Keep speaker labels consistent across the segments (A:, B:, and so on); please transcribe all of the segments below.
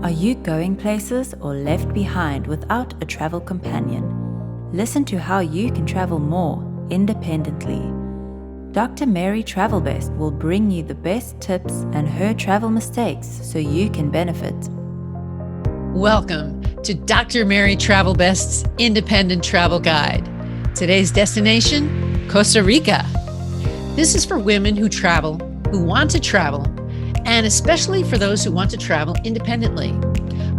A: Are you going places or left behind without a travel companion? Listen to how you can travel more independently. Dr. Mary Travelbest will bring you the best tips and her travel mistakes so you can benefit.
B: Welcome to Dr. Mary Travelbest's Independent Travel Guide. Today's destination, Costa Rica. This is for women who travel, who want to travel, and especially for those who want to travel independently.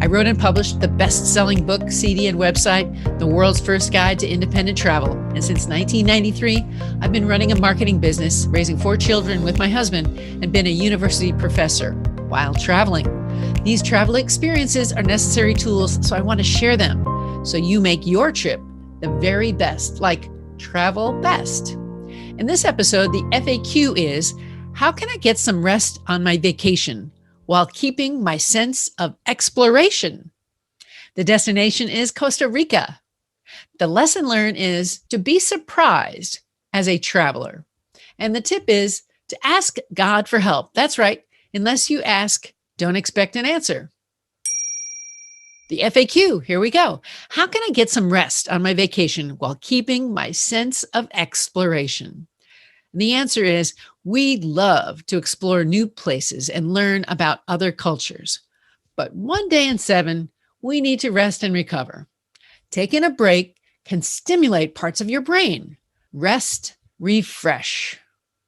B: I wrote and published the best-selling book, CD, and website, The World's First Guide to Independent Travel. And since 1993, I've been running a marketing business, raising 4 children with my husband, and been a university professor while traveling. These travel experiences are necessary tools, so I want to share them so you make your trip the very best, like Travelbest. In this episode, the FAQ is, how can I get some rest on my vacation while keeping my sense of exploration? The destination is Costa Rica. The lesson learned is to be surprised as a traveler. And the tip is to ask God for help. That's right. Unless you ask, don't expect an answer. The FAQ, here we go. How can I get some rest on my vacation while keeping my sense of exploration? And the answer is, we love to explore new places and learn about other cultures. But one day in 7, we need to rest and recover. Taking a break can stimulate parts of your brain. Rest, refresh.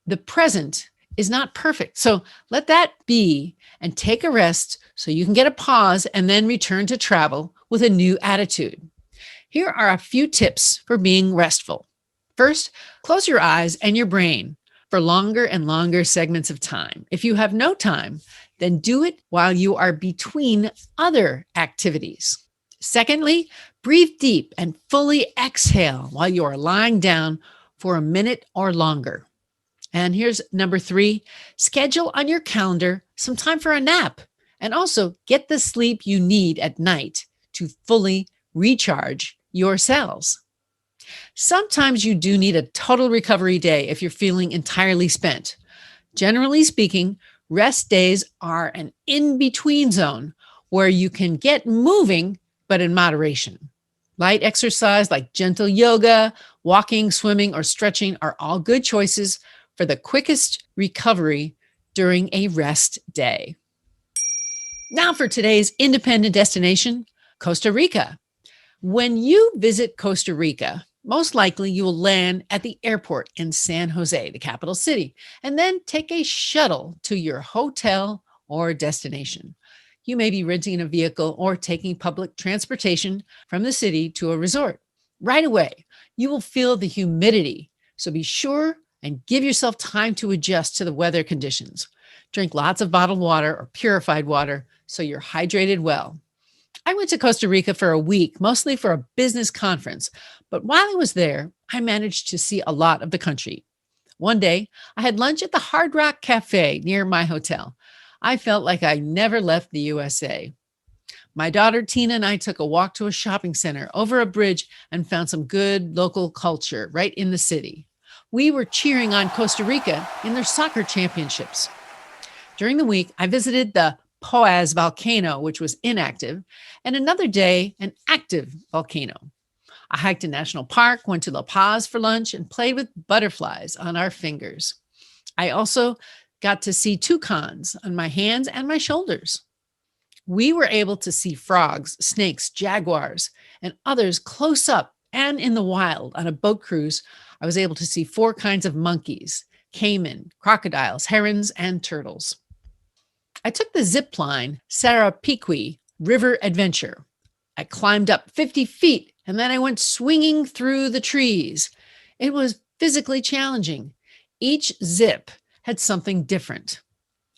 B: The present is not perfect, so let that be and take a rest so you can get a pause and then return to travel with a new attitude. Here are a few tips for being restful. First, close your eyes and your brain for longer and longer segments of time. If you have no time, then do it while you are between other activities. Secondly, breathe deep and fully exhale while you are lying down for a minute or longer. And here's number 3, schedule on your calendar some time for a nap, and also get the sleep you need at night to fully recharge your cells. Sometimes you do need a total recovery day if you're feeling entirely spent. Generally speaking, rest days are an in-between zone where you can get moving, but in moderation. Light exercise like gentle yoga, walking, swimming, or stretching are all good choices for the quickest recovery during a rest day. Now for today's independent destination, Costa Rica. When you visit Costa Rica, most likely you will land at the airport in San Jose, the capital city, and then take a shuttle to your hotel or destination. You may be renting a vehicle or taking public transportation from the city to a resort. Right away, you will feel the humidity, so be sure and give yourself time to adjust to the weather conditions. Drink lots of bottled water or purified water so you're hydrated well. I went to Costa Rica for a week, mostly for a business conference, but while I was there, I managed to see a lot of the country. One day, I had lunch at the Hard Rock Cafe near my hotel. I felt like I never left the USA. My daughter Tina and I took a walk to a shopping center over a bridge and found some good local culture right in the city. We were cheering on Costa Rica in their soccer championships. During the week, I visited the Poás volcano, which was inactive, and another day, an active volcano. I hiked a national park, went to La Paz for lunch, and played with butterflies on our fingers. I also got to see toucans on my hands and my shoulders. We were able to see frogs, snakes, jaguars, and others close up and in the wild. On a boat cruise, I was able to see 4 kinds of monkeys, caiman, crocodiles, herons, and turtles. I took the zip line Sarapiqui River Adventure. I climbed up 50 feet and then I went swinging through the trees. It was physically challenging. Each zip had something different.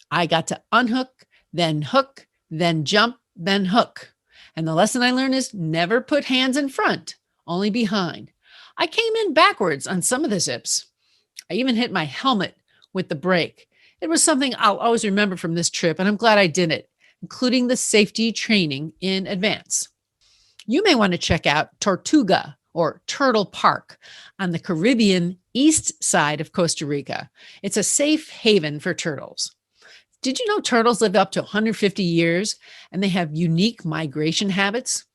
B: I got to unhook, then hook, then jump, then hook. And the lesson I learned is never put hands in front, only behind. I came in backwards on some of the zips. I even hit my helmet with the brake. It was something I'll always remember from this trip, and I'm glad I did it, including the safety training in advance. You may want to check out Tortuga or Turtle Park on the Caribbean east side of Costa Rica. It's a safe haven for turtles. Did you know turtles live up to 150 years and they have unique migration habits?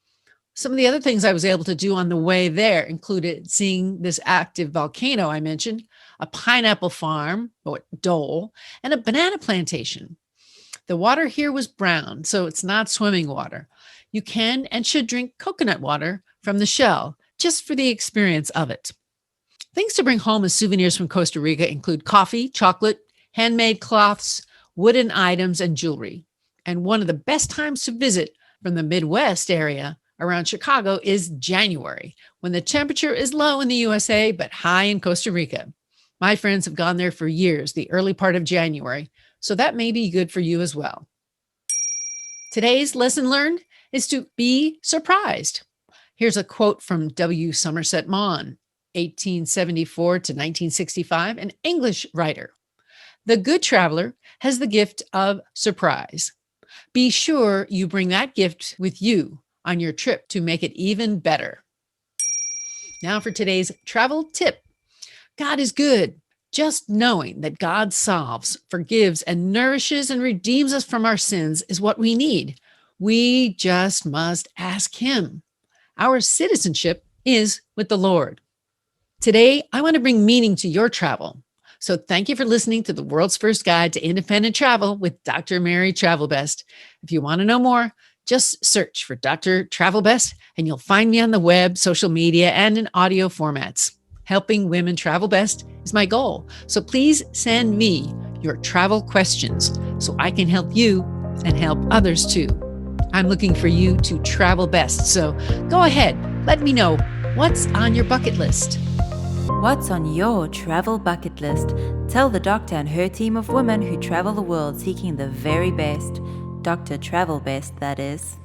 B: Some of the other things I was able to do on the way there included seeing this active volcano I mentioned, a pineapple farm, or dole, and a banana plantation. The water here was brown, so it's not swimming water. You can and should drink coconut water from the shell just for the experience of it. Things to bring home as souvenirs from Costa Rica include coffee, chocolate, handmade cloths, wooden items, and jewelry. And one of the best times to visit from the Midwest area around Chicago is January, when the temperature is low in the USA but high in Costa Rica. My friends have gone there for years, the early part of January, so that may be good for you as well. Today's lesson learned is to be surprised. Here's a quote from W. Somerset Maugham, 1874 to 1965, an English writer. The good traveler has the gift of surprise. Be sure you bring that gift with you on your trip to make it even better. Now for today's travel tip. God is good. Just knowing that God solves, forgives, and nourishes and redeems us from our sins is what we need. We just must ask Him. Our citizenship is with the Lord. Today, I want to bring meaning to your travel. So thank you for listening to the world's first guide to independent travel with Dr. Mary Travelbest. If you want to know more, just search for Dr. Travelbest and you'll find me on the web, social media, and in audio formats. Helping women travel best is my goal. So please send me your travel questions so I can help you and help others too. I'm looking for you to travel best. So go ahead, let me know what's on your bucket list.
A: What's on your travel bucket list? Tell the doctor and her team of women who travel the world seeking the very best. Dr. Travelbest, that is.